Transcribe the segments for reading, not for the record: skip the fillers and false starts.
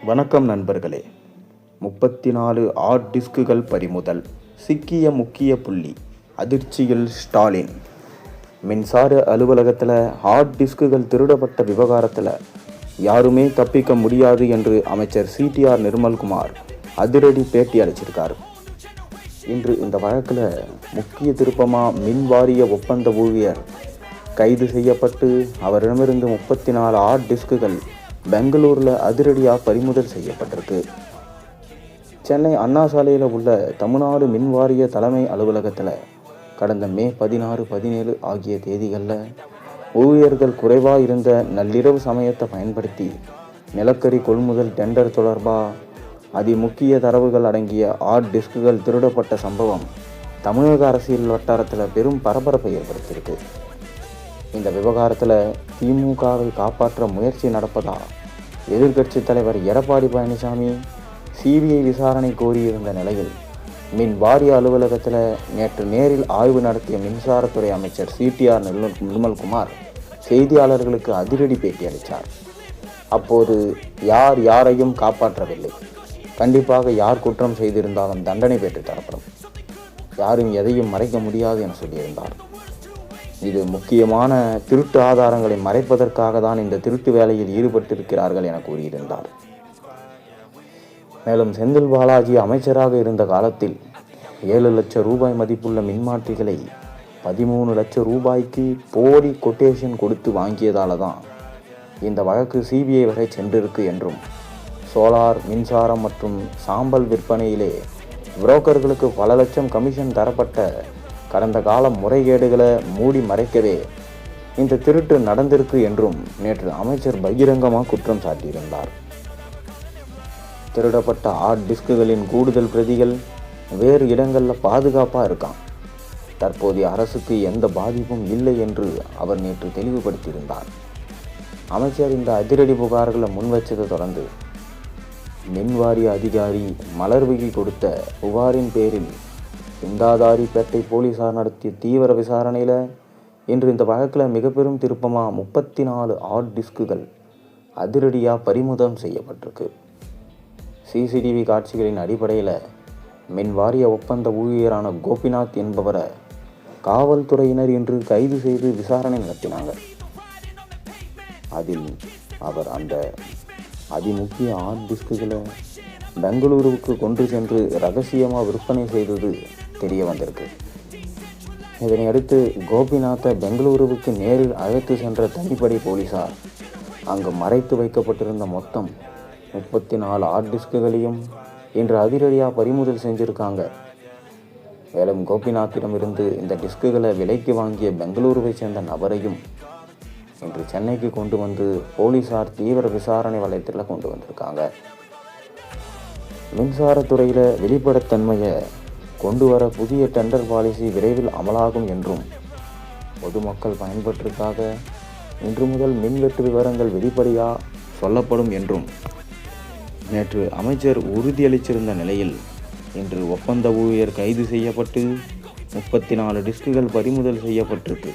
வணக்கம் நண்பர்களே. 34 ஹார்ட் டிஸ்க்குகள் பறிமுதல். சிக்கிய முக்கிய புள்ளி. அதிர்ச்சியில் ஸ்டாலின். மின்சார அலுவலகத்தில் ஹார்ட் டிஸ்க்குகள் திருடப்பட்ட விவகாரத்தில் யாருமே தப்பிக்க முடியாது என்று அமைச்சர் CTR நிர்மல்குமார் அதிரடி பேட்டி அளிச்சிருக்காரு. இன்று இந்த வழக்கில் முக்கிய திருப்பமாக மின் வாரிய ஒப்பந்த ஊழியர் கைது செய்யப்பட்டு அவரிடமிருந்து 34 ஹார்ட் டிஸ்க்குகள் பெங்களூரில் அதிரடியாக பறிமுதல் செய்யப்பட்டிருக்கு. சென்னை அண்ணா சாலையில் உள்ள தமிழ்நாடு மின் வாரிய தலைமை அலுவலகத்தில் கடந்த மே 16, 17 ஆகிய தேதிகளில் ஊழியர்கள் குறைவாக இருந்த நள்ளிரவு சமயத்தை பயன்படுத்தி நிலக்கரி கொள்முதல் டெண்டர் தொடர்பாக அதிமுக்கிய தரவுகள் அடங்கிய ஹார்ட் டிஸ்க்குகள் திருடப்பட்ட சம்பவம் தமிழக அரசியல் வட்டாரத்தில் பெரும் பரபரப்பை ஏற்படுத்தியிருக்கு. இந்த விவகாரத்தில் திமுகவை காப்பாற்ற முயற்சி நடப்பதா எதிர்க்கட்சி தலைவர் எடப்பாடி பழனிசாமி CBI விசாரணை கோரியிருந்த நிலையில் மின் வாரிய அலுவலகத்தில் நேற்று நேரில் ஆய்வு நடத்திய மின்சாரத்துறை அமைச்சர் CTR நிர்மல்குமார் செய்தியாளர்களுக்கு அதிரடி பேட்டி அளித்தார். அப்போது யாரையும் காப்பாற்றவில்லை, கண்டிப்பாக யார் குற்றம் செய்திருந்தாலும் தண்டனை பெற்று தரப்படும், யாரும் எதையும் மறைக்க முடியாது என சொல்லியிருந்தார். இது முக்கியமான திருட்டு ஆதாரங்களை மறைப்பதற்காக தான் இந்த திருட்டு வேலையில் ஈடுபட்டிருக்கிறார்கள் என கூறியிருந்தார். மேலும் செந்தில் பாலாஜி அமைச்சராக இருந்த காலத்தில் 7 லட்சம் ரூபாய் மதிப்புள்ள மின்மாற்றிகளை 13 லட்சம் ரூபாய்க்கு போலி கொட்டேஷன் கொடுத்து வாங்கியதால தான் இந்த வழக்கு CBI வரை சென்றிருக்கு என்றும், சோலார் மின்சாரம் மற்றும் சாம்பல் விற்பனையிலே புரோக்கர்களுக்கு பல லட்சம் கமிஷன் தரப்பட்ட கடந்த கால முறைகேடுகளை மூடி மறைக்கவே இந்த திருட்டு நடந்திருக்கு என்றும் நேற்று அமைச்சர் பகிரங்கமாக குற்றம் சாட்டியிருந்தார். திருடப்பட்ட ஹார்ட் டிஸ்க்குகளின் கூடுதல் பிரதிகள் வேறு இடங்களில் பாதுகாப்பாக இருக்கான். தற்போதைய அரசுக்கு எந்த பாதிப்பும் இல்லை என்று அவர் நேற்று தெளிவுபடுத்தியிருந்தார். அமைச்சர் இந்த அதிரடி புகார்களை முன்வச்சதை தொடர்ந்து மின்வாரிய அதிகாரி மலர்விழி கொடுத்த புகாரின் பேரில் சிந்தாதாரிப்பேட்டை போலீசார் நடத்திய தீவிர விசாரணையில் இன்று இந்த வழக்கில் மிக பெரும் திருப்பமாக 34 ஹார்ட் டிஸ்க்குகள் அதிரடியாக பறிமுதல் செய்யப்பட்டிருக்கு. CCTV காட்சிகளின் அடிப்படையில் மின் வாரிய ஒப்பந்த ஊழியரான கோபிநாத் என்பவரை காவல்துறையினர் இன்று கைது செய்து விசாரணை நடத்தினாங்க. அதில் அவர் அந்த அதிமுக்கிய ஹார்ட் டிஸ்க்குகளை பெங்களூருவுக்கு கொண்டு சென்று ரகசியமாக விற்பனை செய்தது தெரிய வந்திருக்கு. இதனை அடுத்து கோபிநாத்தை பெங்களூருவுக்கு நேரில் அழைத்து சென்ற தனிப்படை போலீசார் அங்கு மறைத்து வைக்கப்பட்டிருந்த மொத்தம் 34 ஹார்ட் டிஸ்க்குகளையும் இன்று அதிரடியாக பறிமுதல் செஞ்சுருக்காங்க. மேலும் கோபிநாத்திடமிருந்து இந்த டிஸ்க்குகளை விலைக்கு வாங்கிய பெங்களூருவை சேர்ந்த நபரையும் இன்று சென்னைக்கு கொண்டு வந்து போலீசார் தீவிர விசாரணை வளையத்தில் கொண்டு வந்திருக்காங்க. மின்சாரத்துறையில் வெளிப்படைத்தன்மையை கொண்டு வர புதிய டெண்டர் பாலிசி விரைவில் அமலாகும் என்றும், பொதுமக்கள் பயன்பாட்டிற்காக இன்று முதல் மின்வெட்டு விவரங்கள் வெளிப்படையாக சொல்லப்படும் என்றும் நேற்று அமைச்சர் உறுதியளித்திருந்த நிலையில் இன்று ஒப்பந்த ஊழியர் கைது செய்யப்பட்டு 34 டிஸ்க்குகள் பறிமுதல் செய்யப்பட்டிருக்கு.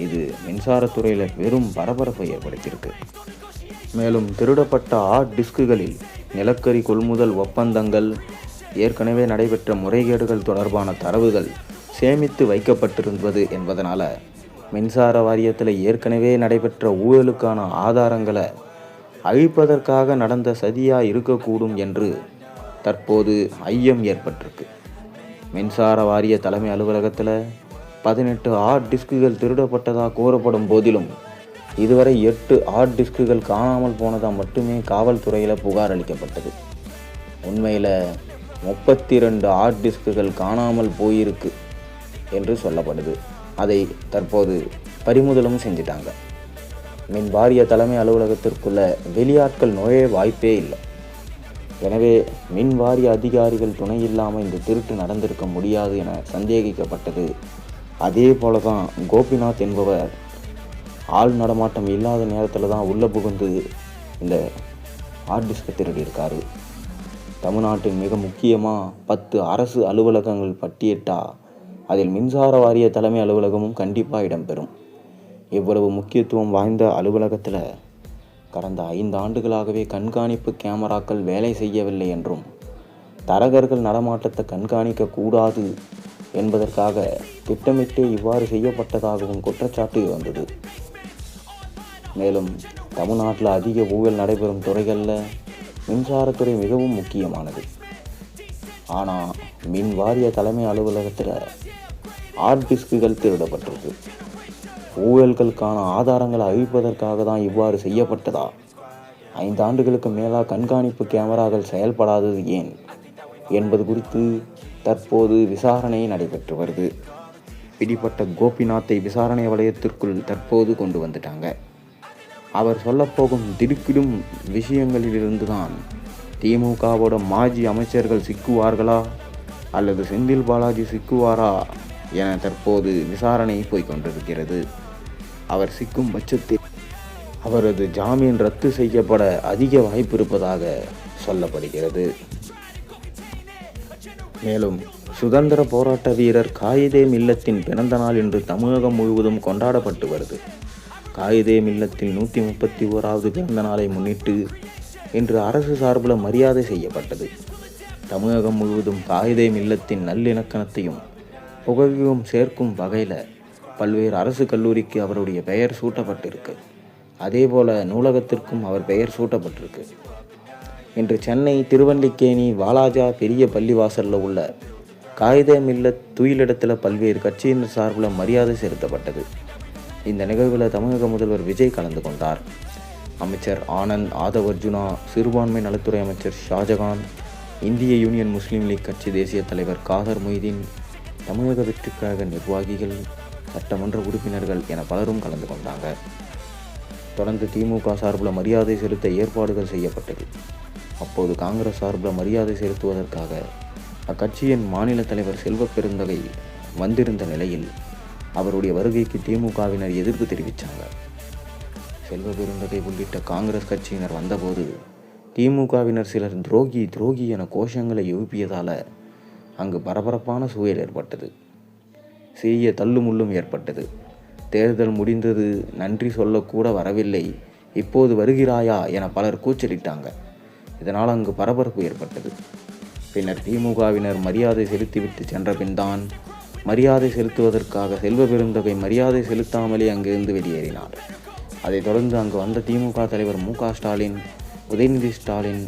இது மின்சாரத்துறையில் பெரும் பரபரப்பை ஏற்படுத்தியிருக்கு. மேலும் திருடப்பட்ட ஹார்ட் டிஸ்க்குகளில் நிலக்கரி கொள்முதல் ஒப்பந்தங்கள், ஏற்கனவே நடைபெற்ற முறைகேடுகள் தொடர்பான தரவுகள் சேமித்து வைக்கப்பட்டிருந்தது என்பதனால மின்சார வாரியத்தில் ஏற்கனவே நடைபெற்ற ஊழலுக்கான ஆதாரங்களை அழிப்பதற்காக நடந்த சதியாக இருக்கக்கூடும் என்று தற்போது ஐயம் ஏற்பட்டிருக்கு. மின்சார வாரிய தலைமை அலுவலகத்தில் 18 ஹார்ட் டிஸ்க்குகள் திருடப்பட்டதாக கூறப்படும் போதிலும் இதுவரை 8 ஹார்ட் டிஸ்க்குகள் காணாமல் போனதாக மட்டுமே காவல்துறையில் புகார் அளிக்கப்பட்டது. உண்மையில் 32 ஹார்ட் டிஸ்க்குகள் காணாமல் போயிருக்கு என்று சொல்லப்படுது. அதை தற்போது பறிமுதலும் செஞ்சிட்டாங்க. மின் வாரிய தலைமை அலுவலகத்திற்குள்ள வெளியாட்கள் நுழைய வாய்ப்பே இல்லை. எனவே மின் வாரிய அதிகாரிகள் துணை இல்லாமல் இந்த திருட்டு நடந்திருக்க முடியாது என சந்தேகிக்கப்பட்டது. அதே போல தான் கோபிநாத் என்பவர் ஆள் நடமாட்டம் இல்லாத நேரத்தில் தான் உள்ளே புகுந்து இந்த ஹார்ட் டிஸ்கை திருடி இருக்காரு. தமிழ்நாட்டின் மிக முக்கியமாக 10 அரசு அலுவலகங்கள் பட்டியலிட்டால் அதில் மின்சார வாரிய தலைமை அலுவலகமும் கண்டிப்பாக இடம்பெறும். இவ்வளவு முக்கியத்துவம் வாய்ந்த அலுவலகத்தில் கடந்த 5 ஆண்டுகளாகவே கண்காணிப்பு கேமராக்கள் வேலை செய்யவில்லை என்றும் தரகர்கள் நடமாட்டத்தை கண்காணிக்க கூடாது என்பதற்காக திட்டமிட்டே இவ்வாறு செய்யப்பட்டதாகவும் குற்றச்சாட்டு வந்தது. மேலும் தமிழ்நாட்டில் அதிக ஊழல் நடைபெறும் துறைகளில் மின்சாரத்துறை மிகவும் முக்கியமானது. ஆனால் மின் வாரிய தலைமை அலுவலகத்தில் ஹார்ட் டிஸ்குகள் திருடப்பட்டிருக்கு. ஊழல்களுக்கான ஆதாரங்களை அழிப்பதற்காக தான் இவ்வாறு செய்யப்பட்டதா? 5 ஆண்டுகளுக்கு மேலாக கண்காணிப்பு கேமராக்கள் செயல்படாதது ஏன் என்பது குறித்து தற்போது விசாரணை நடைபெற்று வருது. பிடிப்பட்ட கோபிநாத்தை விசாரணை வளையத்திற்குள் தற்போது கொண்டு வந்துட்டாங்க. அவர் சொல்லப்போகும் திடுக்கிடும் விஷயங்களிலிருந்து தான் திமுகவோட மாஜி அமைச்சர்கள் சிக்குவார்களா அல்லது செந்தில் பாலாஜி சிக்குவாரா என தற்போது விசாரணை போய்கொண்டிருக்கிறது. அவர் சிக்கும் பட்சத்தில் அவரது ஜாமீன் ரத்து செய்யப்பட அதிக வாய்ப்பு இருப்பதாக சொல்லப்படுகிறது. மேலும் சுதந்திர போராட்ட வீரர் காயிதே மில்லத்தின் பிறந்த நாள் இன்று தமிழகம் முழுவதும் கொண்டாடப்பட்டு வருது. காயிதே மில்லத்தின் 131வது பிறந்த நாளை முன்னிட்டு இன்று அரசு சார்பில் மரியாதை செய்யப்பட்டது. தமிழகம் முழுவதும் காயிதே மில்லத்தின் நல்லிணக்கணத்தையும் புகழையும் சேர்க்கும் வகையில் பல்வேறு அரசு கல்லூரிக்கு அவருடைய பெயர் சூட்டப்பட்டிருக்கு. அதேபோல் நூலகத்திற்கும் அவர் பெயர் சூட்டப்பட்டிருக்கு. இன்று சென்னை திருவல்லிக்கேணி வாலாஜா பெரிய பள்ளிவாசலில் உள்ள காயிதே மில்லத் துயிலிடத்தில் பல்வேறு கட்சியினர் சார்பில் மரியாதை செலுத்தப்பட்டது. இந்த நிகழ்வில் தமிழக முதல்வர் விஜய் கலந்து கொண்டார். அமைச்சர் ஆனந்த், ஆதவர்ஜுனா, சிறுபான்மை நலத்துறை அமைச்சர் ஷாஜகான், இந்திய யூனியன் முஸ்லீம் லீக் கட்சி தேசிய தலைவர் காதர் மொய்தீன், தமிழக வெற்றிக் கழக நிர்வாகிகள், சட்டமன்ற உறுப்பினர்கள் என பலரும் கலந்து கொண்டாங்க. தொடர்ந்து திமுக சார்பில் மரியாதை செலுத்த ஏற்பாடுகள் செய்யப்பட்டது. அப்போது காங்கிரஸ் சார்பில் மரியாதை செலுத்துவதற்காக அக்கட்சியின் மாநில தலைவர் செல்வ பெருந்தகை வந்திருந்த நிலையில் அவருடைய வருகைக்கு திமுகவினர் எதிர்ப்பு தெரிவித்தாங்க. செல்வ பெருந்தகை உள்ளிட்ட காங்கிரஸ் கட்சியினர் வந்தபோது திமுகவினர் சிலர் துரோகி துரோகி என கோஷங்களை எழுப்பியதால் அங்கு பரபரப்பான சூழல் ஏற்பட்டது. சிறிய தள்ளுமுள்ளும் ஏற்பட்டது. தேர்தல் முடிந்தது, நன்றி சொல்லக்கூட வரவில்லை, இப்போது வருகிறாயா என பலர் கூச்சலிட்டாங்க. இதனால் அங்கு பரபரப்பு ஏற்பட்டது. பின்னர் திமுகவினர் மரியாதை செலுத்திவிட்டு சென்ற பின்தான் மரியாதை செலுத்துவதற்காக செல்வ பெருந்தகை மரியாதை செலுத்தாமலே அங்கிருந்து வெளியேறினார். அதைத் தொடர்ந்து அங்கு வந்த திமுக தலைவர் மு.க. ஸ்டாலின், உதயநிதி ஸ்டாலின்,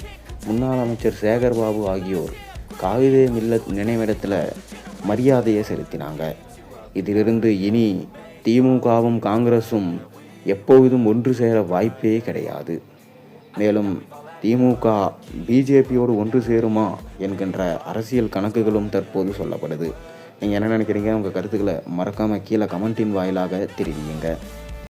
முன்னாள் அமைச்சர் சேகர்பாபு ஆகியோர் காயிதே மில்லத் நினைவிடத்தில் மரியாதையை செலுத்தினாங்க. இதிலிருந்து இனி திமுகவும் காங்கிரஸும் எப்பொழுதும் ஒன்று சேர வாய்ப்பே கிடையாது. மேலும் திமுக பிஜேபியோடு ஒன்று சேருமா என்கின்ற அரசியல் கணக்குகளும் தற்போது சொல்லப்படுது. நீங்கள் என்ன நினைக்கிறீங்க? உங்கள் கருத்துக்களை மறக்காமல் கீழே கமெண்டின் வாயிலாக தெரிவிங்க.